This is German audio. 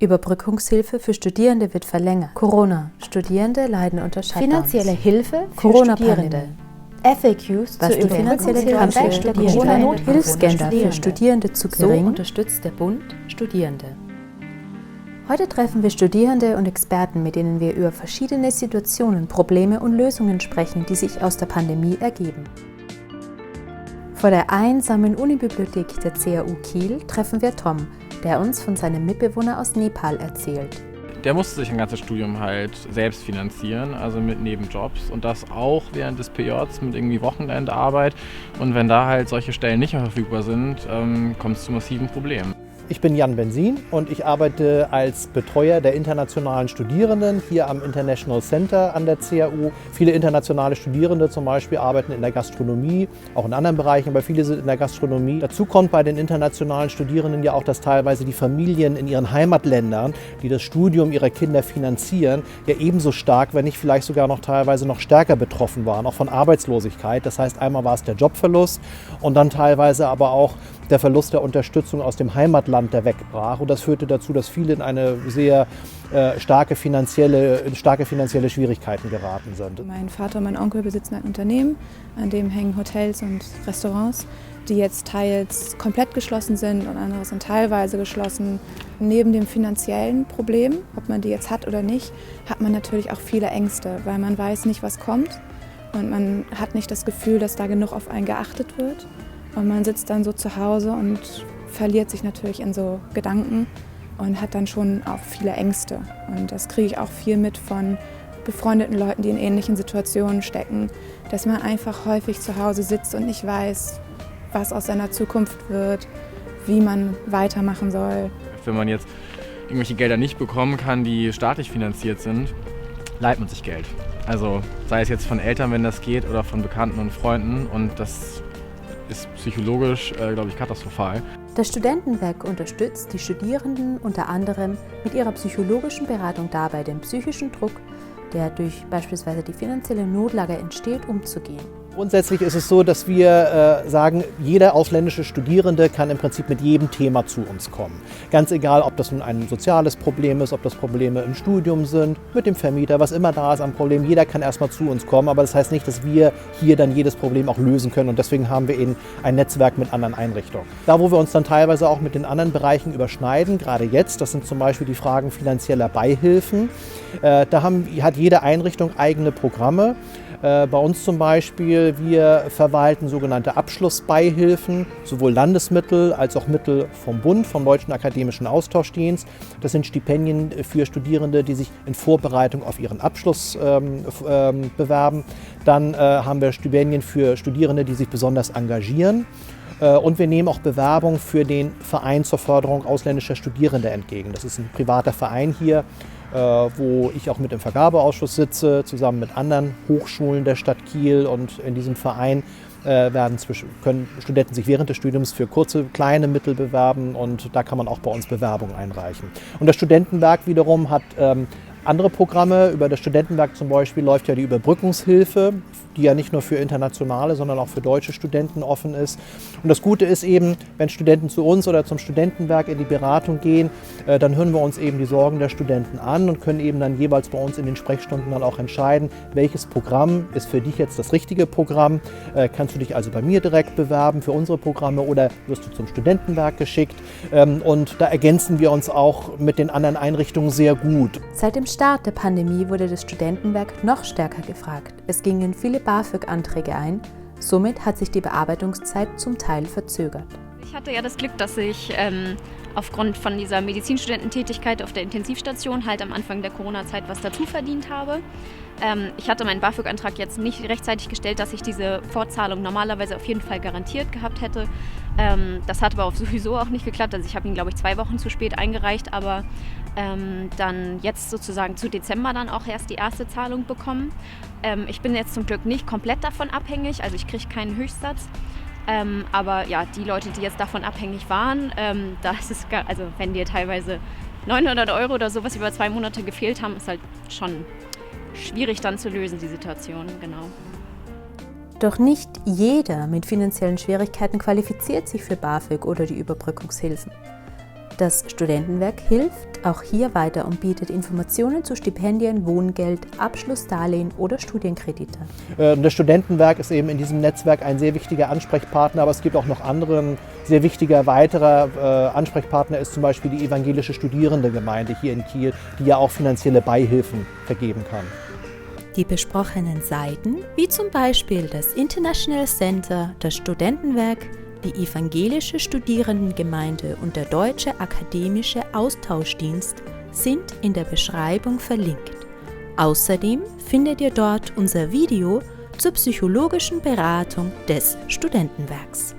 Überbrückungshilfe für Studierende wird verlängert. Corona. Studierende leiden unter Shutdowns. Finanzielle Hilfe für Corona-Pandemie. FAQs Was die finanzielle Hilfe für Studierende, Hilfsgelder für Studierende zu gering. So unterstützt der Bund Studierende. Heute treffen wir Studierende und Experten, mit denen wir über verschiedene Situationen, Probleme und Lösungen sprechen, die sich aus der Pandemie ergeben. Vor der einsamen Unibibliothek der CAU Kiel treffen wir Tom, der uns von seinem Mitbewohner aus Nepal erzählt. Der musste sich ein ganzes Studium halt selbst finanzieren, also mit Nebenjobs und das auch während des PJs mit irgendwie Wochenendarbeit. Und wenn da halt solche Stellen nicht mehr verfügbar sind, kommt es zu massiven Problemen. Ich bin Jan Bensin und ich arbeite als Betreuer der internationalen Studierenden hier am International Center an der CAU. Viele internationale Studierende zum Beispiel arbeiten in der Gastronomie, auch in anderen Bereichen, aber viele sind in der Gastronomie. Dazu kommt bei den internationalen Studierenden ja auch, dass teilweise die Familien in ihren Heimatländern, die das Studium ihrer Kinder finanzieren, ja ebenso stark, wenn nicht vielleicht sogar noch teilweise noch stärker betroffen waren, auch von Arbeitslosigkeit. Das heißt, einmal war es der Jobverlust und dann teilweise aber auch der Verlust der Unterstützung aus dem Heimatland, der wegbrach. Und das führte dazu, dass viele in eine sehr starke finanzielle Schwierigkeiten geraten sind. Mein Vater und mein Onkel besitzen ein Unternehmen, an dem hängen Hotels und Restaurants, die jetzt teils komplett geschlossen sind und andere sind teilweise geschlossen. Neben dem finanziellen Problem, ob man die jetzt hat oder nicht, hat man natürlich auch viele Ängste, weil man weiß nicht, was kommt und man hat nicht das Gefühl, dass da genug auf einen geachtet wird. Und man sitzt dann so zu Hause und verliert sich natürlich in so Gedanken und hat dann schon auch viele Ängste. Und das kriege ich auch viel mit von befreundeten Leuten, die in ähnlichen Situationen stecken, dass man einfach häufig zu Hause sitzt und nicht weiß, was aus seiner Zukunft wird, wie man weitermachen soll. Wenn man jetzt irgendwelche Gelder nicht bekommen kann, die staatlich finanziert sind, leiht man sich Geld. Also sei es jetzt von Eltern, wenn das geht, oder von Bekannten und Freunden. Und das ist psychologisch, glaube ich, katastrophal. Das Studentenwerk unterstützt die Studierenden unter anderem mit ihrer psychologischen Beratung dabei, den psychischen Druck, der durch beispielsweise die finanzielle Notlage entsteht, umzugehen. Grundsätzlich ist es so, dass wir sagen, jeder ausländische Studierende kann im Prinzip mit jedem Thema zu uns kommen. Ganz egal, ob das nun ein soziales Problem ist, ob das Probleme im Studium sind, mit dem Vermieter, was immer da ist am Problem. Jeder kann erstmal zu uns kommen, aber das heißt nicht, dass wir hier dann jedes Problem auch lösen können. Und deswegen haben wir eben ein Netzwerk mit anderen Einrichtungen. Da, wo wir uns dann teilweise auch mit den anderen Bereichen überschneiden, gerade jetzt, das sind zum Beispiel die Fragen finanzieller Beihilfen. Da hat jede Einrichtung eigene Programme. Bei uns zum Beispiel, wir verwalten sogenannte Abschlussbeihilfen, sowohl Landesmittel als auch Mittel vom Bund, vom Deutschen Akademischen Austauschdienst. Das sind Stipendien für Studierende, die sich in Vorbereitung auf ihren Abschluss bewerben. Dann haben wir Stipendien für Studierende, die sich besonders engagieren. Und wir nehmen auch Bewerbung für den Verein zur Förderung ausländischer Studierender entgegen. Das ist ein privater Verein hier, wo ich auch mit im Vergabeausschuss sitze, zusammen mit anderen Hochschulen der Stadt Kiel. Und in diesem Verein können Studenten sich während des Studiums für kurze, kleine Mittel bewerben und da kann man auch bei uns Bewerbungen einreichen. Und das Studentenwerk wiederum hat andere Programme. Über das Studentenwerk zum Beispiel läuft ja die Überbrückungshilfe, die ja nicht nur für internationale, sondern auch für deutsche Studenten offen ist. Und das Gute ist eben, wenn Studenten zu uns oder zum Studentenwerk in die Beratung gehen, dann hören wir uns eben die Sorgen der Studenten an und können eben dann jeweils bei uns in den Sprechstunden dann auch entscheiden, welches Programm ist für dich jetzt das richtige Programm. Kannst du dich also bei mir direkt bewerben für unsere Programme oder wirst du zum Studentenwerk geschickt? Und da ergänzen wir uns auch mit den anderen Einrichtungen sehr gut. Seit dem Start der Pandemie wurde das Studentenwerk noch stärker gefragt. Es gingen viele BAföG-Anträge ein, somit hat sich die Bearbeitungszeit zum Teil verzögert. Ich hatte ja das Glück, dass ich aufgrund von dieser Medizinstudententätigkeit auf der Intensivstation halt am Anfang der Corona-Zeit was dazu verdient habe. Ich hatte meinen BAföG-Antrag jetzt nicht rechtzeitig gestellt, dass ich diese Fortzahlung normalerweise auf jeden Fall garantiert gehabt hätte. Das hat aber sowieso auch nicht geklappt. Also ich habe ihn, glaube ich, 2 Wochen zu spät eingereicht, aber dann jetzt sozusagen zu Dezember dann auch erst die erste Zahlung bekommen. Ich bin jetzt zum Glück nicht komplett davon abhängig, also ich kriege keinen Höchstsatz. Aber ja, die Leute, die jetzt davon abhängig waren, da ist es, also wenn dir teilweise 900 € oder sowas über 2 Monate gefehlt haben, ist halt schon schwierig dann zu lösen, die Situation, genau. Doch nicht jeder mit finanziellen Schwierigkeiten qualifiziert sich für BAföG oder die Überbrückungshilfen. Das Studentenwerk hilft auch hier weiter und bietet Informationen zu Stipendien, Wohngeld, Abschlussdarlehen oder Studienkredite. Das Studentenwerk ist eben in diesem Netzwerk ein sehr wichtiger Ansprechpartner, aber es gibt auch noch andere sehr wichtiger weiterer Ansprechpartner ist zum Beispiel die evangelische Studierendengemeinde hier in Kiel, die ja auch finanzielle Beihilfen vergeben kann. Die besprochenen Seiten, wie zum Beispiel das International Center, das Studentenwerk, die evangelische Studierendengemeinde und der Deutsche Akademische Austauschdienst, sind in der Beschreibung verlinkt. Außerdem findet ihr dort unser Video zur psychologischen Beratung des Studentenwerks.